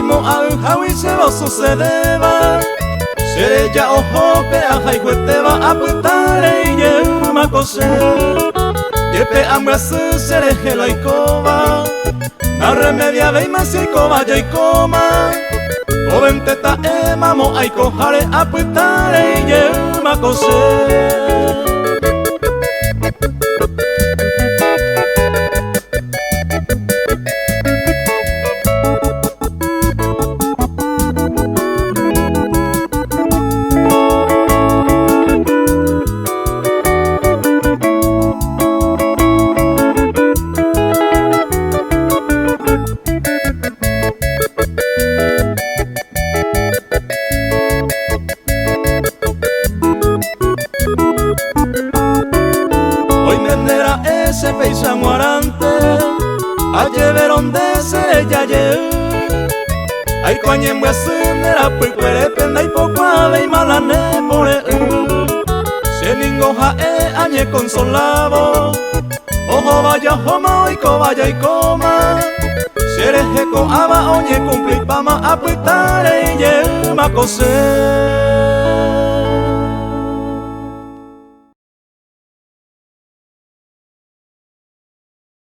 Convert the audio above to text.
mo al hawi se lo sucedeba Sere ya ojo pe a haihuete va a putare y yema cose Yepe ambrasu sere gelo y coba Na remedia ve más y coba ya y coma Joven teta mamo ay cojare a putare y yema cose Ese peisan guarante a lleveron de se ya ye ay coñen buesera puere penda y poco ave y malane more se ningoja añe consolavo ojo vaya homo y co vaya y coma sereje co aba oñe cumplir pama apuitare y yema cose